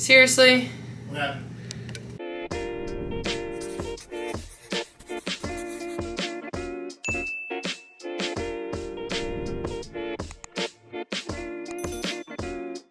Seriously? Yeah.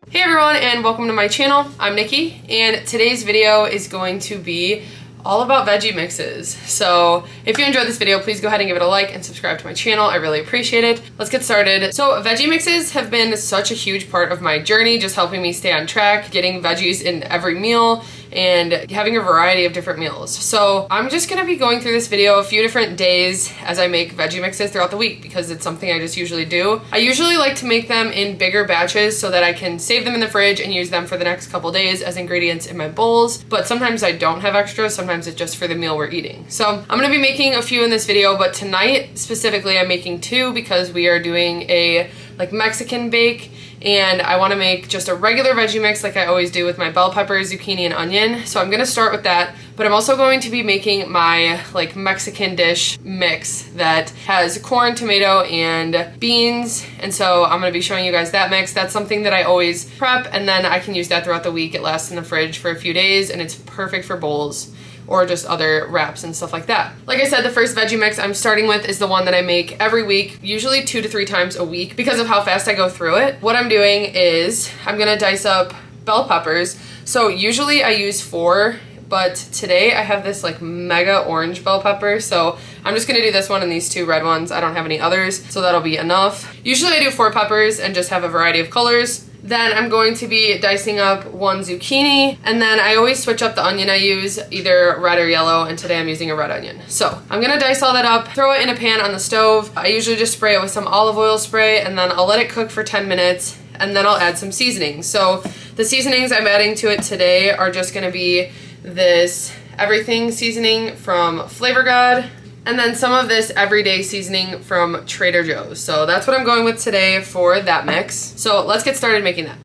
Hey everyone, and welcome to my channel. I'm Nikki, and today's video is going to be all about veggie mixes. So if you enjoyed this video, please go ahead and give it a like and subscribe to my channel. I really appreciate it. Let's get started. So veggie mixes have been such a huge part of my journey, just helping me stay on track, getting veggies in every meal, and having a variety of different meals. So I'm just gonna be going through this video a few different days as I make veggie mixes throughout the week because it's something I just usually do. I usually like to make them in bigger batches so that I can save them in the fridge and use them for the next couple days as ingredients in my bowls, but sometimes I don't have extra, sometimes it's just for the meal we're eating. So I'm gonna be making a few in this video, but tonight specifically I'm making two because we are doing a Mexican bake, and I want to make just a regular veggie mix like I always do with my bell peppers, zucchini, and onion. So I'm gonna start with that, but I'm also going to be making my Mexican dish mix that has corn, tomato, and beans, and so I'm gonna be showing you guys that mix. That's something that I always prep, and then I can use that throughout the week. It lasts in the fridge for a few days, and it's perfect for bowls or just other wraps and stuff like that. Like I said, the first veggie mix I'm starting with is the one that I make every week, usually 2 to 3 times a week because of how fast I go through it. What I'm doing is I'm gonna dice up bell peppers. So usually I use 4, but today I have this mega orange bell pepper, so I'm just gonna do this one and these 2 red ones. I don't have any others, so that'll be enough. Usually I do 4 peppers and just have a variety of colors. Then I'm going to be dicing up 1 zucchini, and then I always switch up the onion I use, either red or yellow, and today I'm using a red onion. So I'm gonna dice all that up, throw it in a pan on the stove. I usually just spray it with some olive oil spray, and then I'll let it cook for 10 minutes, and then I'll add some seasonings. So the seasonings I'm adding to it today are just gonna be this everything seasoning from Flavor God, and then some of this everyday seasoning from Trader Joe's. So that's what I'm going with today for that mix. So let's get started making that.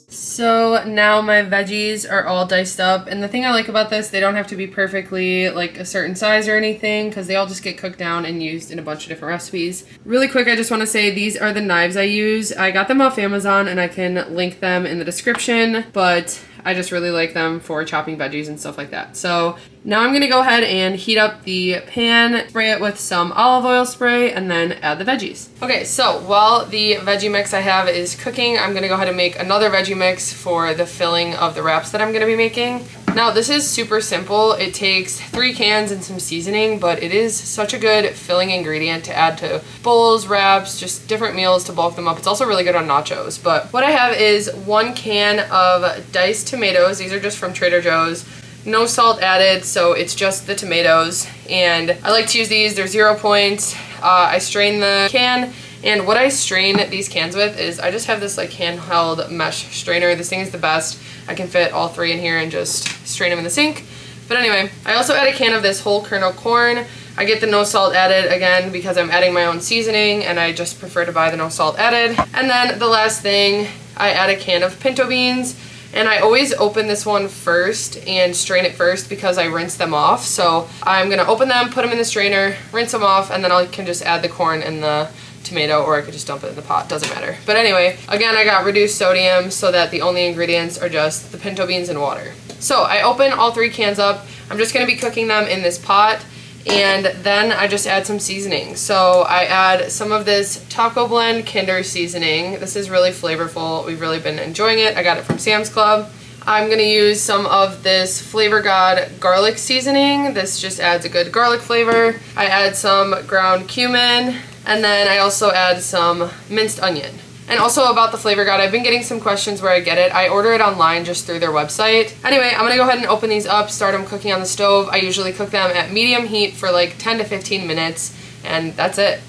So now my veggies are all diced up, and the thing I like about this, they don't have to be perfectly a certain size or anything because they all just get cooked down and used in a bunch of different recipes. Really quick, I just want to say these are the knives I use. I got them off Amazon and I can link them in the description, but I just really like them for chopping veggies and stuff like that. So now I'm gonna go ahead and heat up the pan, spray it with some olive oil spray, and then add the veggies. Okay, so while the veggie mix I have is cooking, I'm gonna go ahead and make another veggie mix for the filling of the wraps that I'm gonna be making. Now this is super simple. It takes 3 cans and some seasoning, but it is such a good filling ingredient to add to bowls, wraps, just different meals to bulk them up. It's also really good on nachos. But what I have is 1 can of diced tomatoes. These are just from Trader Joe's. No salt added, so it's just the tomatoes. And I like to use these, they're 0 points. I strain the can, and what I strain these cans with is I just have this handheld mesh strainer. This thing is the best. I can fit all 3 in here and just strain them in the sink. But anyway, I also add a can of this whole kernel corn. I get the no salt added again because I'm adding my own seasoning and I just prefer to buy the no salt added. And then the last thing, I add a can of pinto beans. And I always open this one first and strain it first because I rinse them off. So I'm gonna open them, put them in the strainer, rinse them off, and then I can just add the corn and the tomato, or I could just dump it in the pot, doesn't matter. But anyway, again, I got reduced sodium so that the only ingredients are just the pinto beans and water. So I open all 3 cans up. I'm just gonna be cooking them in this pot, And then I just add some seasoning. So I add some of this Taco Blend Kinder seasoning. This is really flavorful. We've really been enjoying it. I got it from Sam's Club. I'm gonna use some of this Flavor God garlic seasoning. This just adds a good garlic flavor. I add some ground cumin, and then I also add some minced onion. And also about the Flavor God, I've been getting some questions where I get it. I order it online just through their website. Anyway, I'm gonna go ahead and open these up, start them cooking on the stove. I usually cook them at medium heat for like 10 to 15 minutes, and that's it.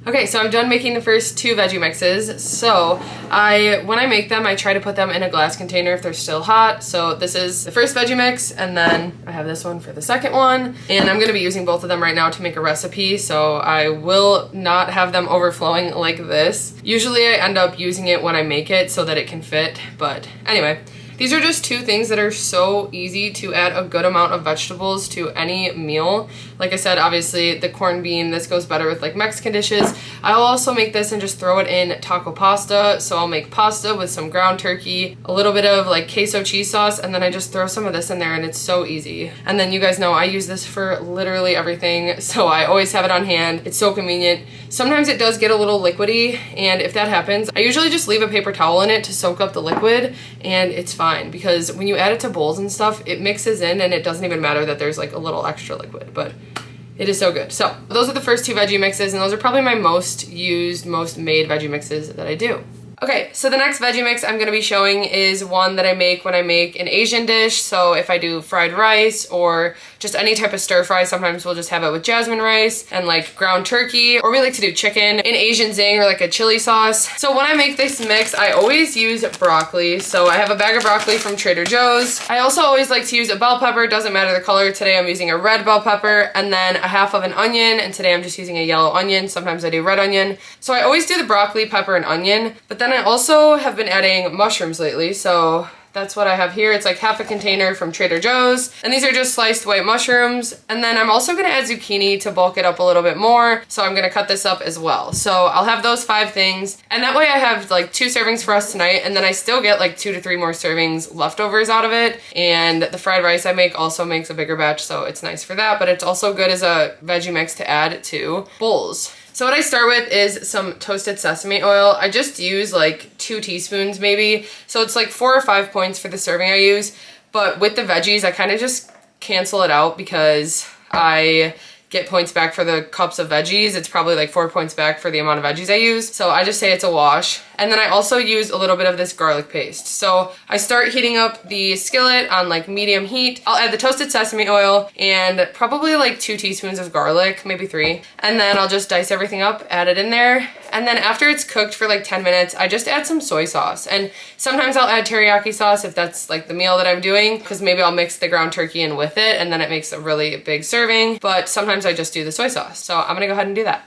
Okay, so I'm done making the first two veggie mixes. So when I make them, I try to put them in a glass container if they're still hot. So this is the first veggie mix, and then I have this one for the second one. And I'm gonna be using both of them right now to make a recipe, so I will not have them overflowing like this. Usually I end up using it when I make it so that it can fit, but anyway. These are just two things that are so easy to add a good amount of vegetables to any meal. Like I said, obviously the corned bean, this goes better with like Mexican dishes. I'll also make this and just throw it in taco pasta. So I'll make pasta with some ground turkey, a little bit of like queso cheese sauce, and then I just throw some of this in there, and it's so easy. And then you guys know I use this for literally everything, so I always have it on hand. It's so convenient. Sometimes it does get a little liquidy, and if that happens, I usually just leave a paper towel in it to soak up the liquid, and it's fine, because when you add it to bowls and stuff, it mixes in and it doesn't even matter that there's like a little extra liquid, but it is so good. So those are the first two veggie mixes, and those are probably my most used, most made veggie mixes that I do. Okay, so the next veggie mix I'm gonna be showing is one that I make when I make an Asian dish. So if I do fried rice or just any type of stir fry, sometimes we'll just have it with jasmine rice and like ground turkey, or we like to do chicken in Asian zing or like a chili sauce. So when I make this mix, I always use broccoli. So I have a bag of broccoli from Trader Joe's. I also always like to use a bell pepper, doesn't matter the color. Today I'm using a red bell pepper, and then a half of an onion, and today I'm just using a yellow onion. Sometimes I do red onion. So I always do the broccoli, pepper, and onion, but then I also have been adding mushrooms lately, so that's what I have here. It's like half a container from Trader Joe's, and these are just sliced white mushrooms. And then I'm also gonna add zucchini to bulk it up a little bit more, so I'm gonna cut this up as well. So I'll have those 5 things, and that way I have like 2 servings for us tonight, and then I still get like 2 to 3 more servings leftovers out of it. And the fried rice I make also makes a bigger batch, so it's nice for that, but it's also good as a veggie mix to add to bowls. So what I start with is some toasted sesame oil. I just use like 2 teaspoons maybe. So it's like 4 or 5 points for the serving I use. But with the veggies, I kind of just cancel it out because I get points back for the cups of veggies. It's probably like 4 points back for the amount of veggies I use. So I just say it's a wash. And then I also use a little bit of this garlic paste. So I start heating up the skillet on like medium heat. I'll add the toasted sesame oil and probably like 2 teaspoons of garlic, maybe 3. And then I'll just dice everything up, add it in there. And then after it's cooked for like 10 minutes, I just add some soy sauce. And sometimes I'll add teriyaki sauce if that's like the meal that I'm doing, because maybe I'll mix the ground turkey in with it and then it makes a really big serving. But sometimes I just do the soy sauce. So I'm gonna go ahead and do that.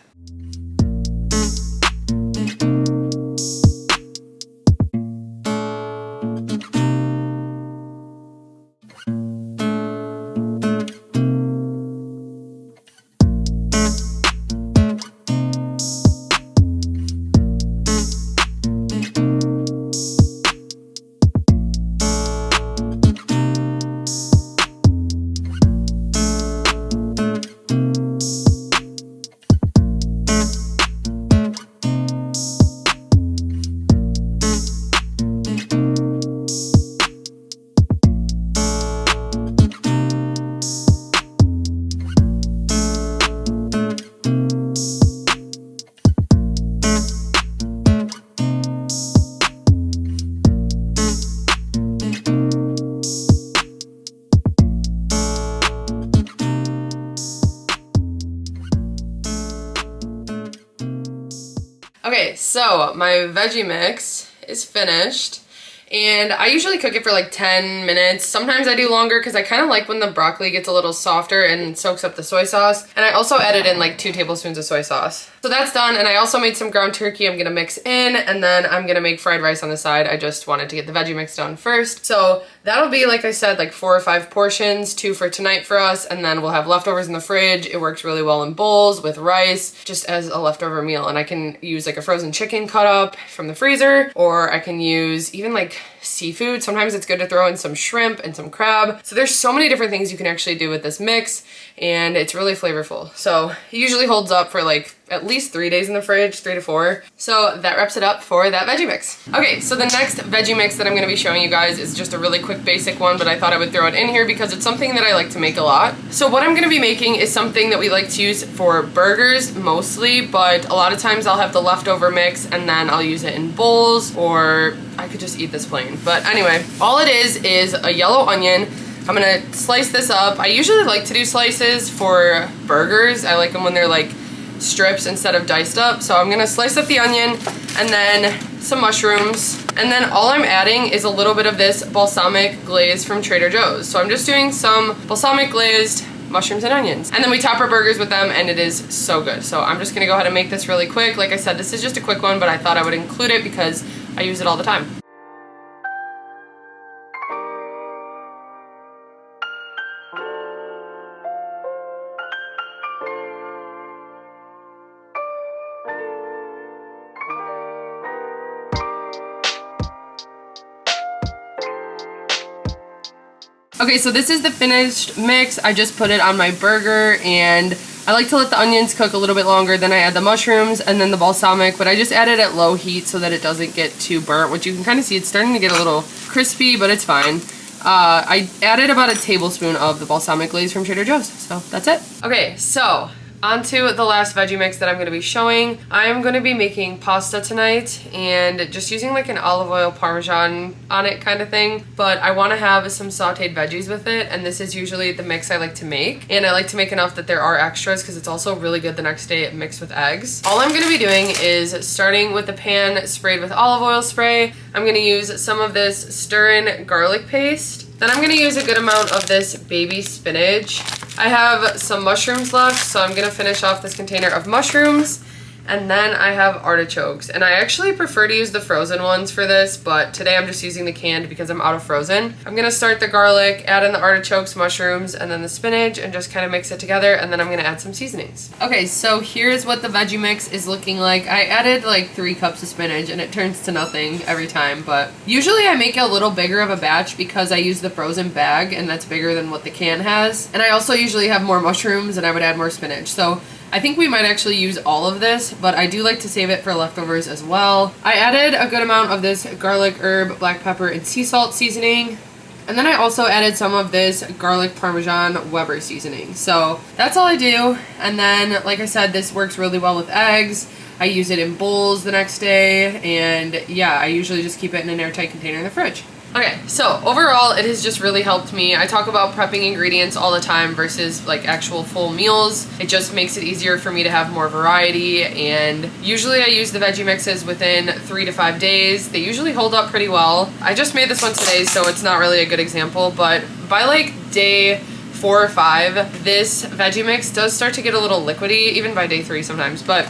So my veggie mix is finished. And I usually cook it for like 10 minutes. Sometimes I do longer because I kind of like when the broccoli gets a little softer and soaks up the soy sauce. And I also added in like 2 tablespoons of soy sauce. So that's done, and I also made some ground turkey I'm gonna mix in, and then I'm gonna make fried rice on the side. I just wanted to get the veggie mix done first. So that'll be, like I said, like 4 or 5 portions, 2 for tonight for us, and then we'll have leftovers in the fridge. It works really well in bowls with rice, just as a leftover meal. And I can use like a frozen chicken cut up from the freezer, or I can use even like seafood. Sometimes it's good to throw in some shrimp and some crab. So there's so many different things you can actually do with this mix, and it's really flavorful. So it usually holds up for like at least 3 days in the fridge, 3 to 4. So that wraps it up for that veggie mix. Okay, so the next veggie mix that I'm gonna be showing you guys is just a really quick basic one, but I thought I would throw it in here because it's something that I like to make a lot. So what I'm gonna be making is something that we like to use for burgers mostly, but a lot of times I'll have the leftover mix and then I'll use it in bowls, or I could just eat this plain. But anyway, all it is a yellow onion. I'm gonna slice this up. I usually like to do slices for burgers. I like them when they're like strips instead of diced up. So I'm gonna slice up the onion and then some mushrooms. And then all I'm adding is a little bit of this balsamic glaze from Trader Joe's. So I'm just doing some balsamic glazed mushrooms and onions. And then we top our burgers with them, and it is so good. So I'm just gonna go ahead and make this really quick. Like I said, this is just a quick one, but I thought I would include it because I use it all the time. Okay, so this is the finished mix. I just put it on my burger, and I like to let the onions cook a little bit longer. Then I add the mushrooms and then the balsamic, but I just add it at low heat so that it doesn't get too burnt, which you can kind of see it's starting to get a little crispy, but it's fine. I added about a tablespoon of the balsamic glaze from Trader Joe's, so that's it. Okay, so onto the last veggie mix that I'm going to be showing. I'm going to be making pasta tonight and just using like an olive oil parmesan on it kind of thing, but I want to have some sauteed veggies with it, and this is usually the mix I like to make, and I like to make enough that there are extras because it's also really good the next day mixed with eggs. All I'm going to be doing is starting with the pan sprayed with olive oil spray. I'm going to use some of this stir-in garlic paste. Then I'm going to use a good amount of this baby spinach. I have some mushrooms left, so I'm going to finish off this container of mushrooms. And then I have artichokes, and I actually prefer to use the frozen ones for this, but today I'm just using the canned because I'm out of frozen. I'm gonna start the garlic, add in the artichokes, mushrooms, and then the spinach, and just kind of mix it together, and then I'm gonna add some seasonings. Okay, so here's what the veggie mix is looking like. I added like 3 cups of spinach, and it turns to nothing every time, but usually I make it a little bigger of a batch because I use the frozen bag, and that's bigger than what the can has. And I also usually have more mushrooms, and I would add more spinach. So I think we might actually use all of this, but I do like to save it for leftovers as well. I added a good amount of this garlic, herb, black pepper, and sea salt seasoning. And then I also added some of this garlic parmesan Weber seasoning. So that's all I do. And then, like I said, this works really well with eggs. I use it in bowls the next day. And yeah, I usually just keep it in an airtight container in the fridge. Okay, so overall it has just really helped me. I talk about prepping ingredients all the time versus like actual full meals. It just makes it easier for me to have more variety, and usually I use the veggie mixes within 3 to 5 days. They usually hold up pretty well. I just made this one today, so it's not really a good example, but by like day 4 or 5, this veggie mix does start to get a little liquidy, even by day 3 sometimes, but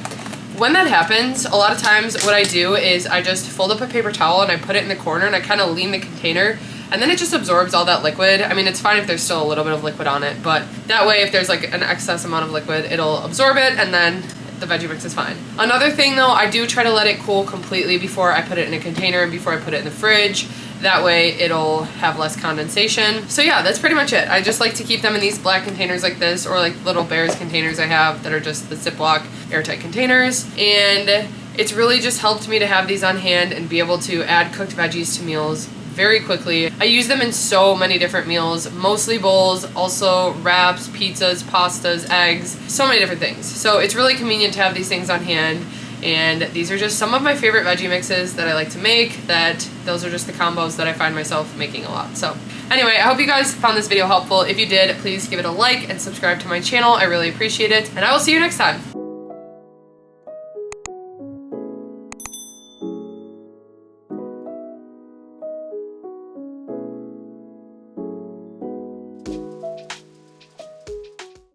when that happens, a lot of times what I do is I just fold up a paper towel and I put it in the corner and I kind of lean the container, and then it just absorbs all that liquid. I mean, it's fine if there's still a little bit of liquid on it, but that way if there's like an excess amount of liquid, it'll absorb it and then the veggie mix is fine. Another thing though, I do try to let it cool completely before I put it in a container and before I put it in the fridge. That way it'll have less condensation. So yeah, that's pretty much it. I just like to keep them in these black containers like this, or like little Bears containers I have that are just the Ziploc airtight containers. And it's really just helped me to have these on hand and be able to add cooked veggies to meals very quickly. I use them in so many different meals, mostly bowls, also wraps, pizzas, pastas, eggs, so many different things. So it's really convenient to have these things on hand. And these are just some of my favorite veggie mixes that I like to make. Those are just the combos that I find myself making a lot. So anyway, I hope you guys found this video helpful. If you did, please give it a like and subscribe to my channel. I really appreciate it. And I will see you next time.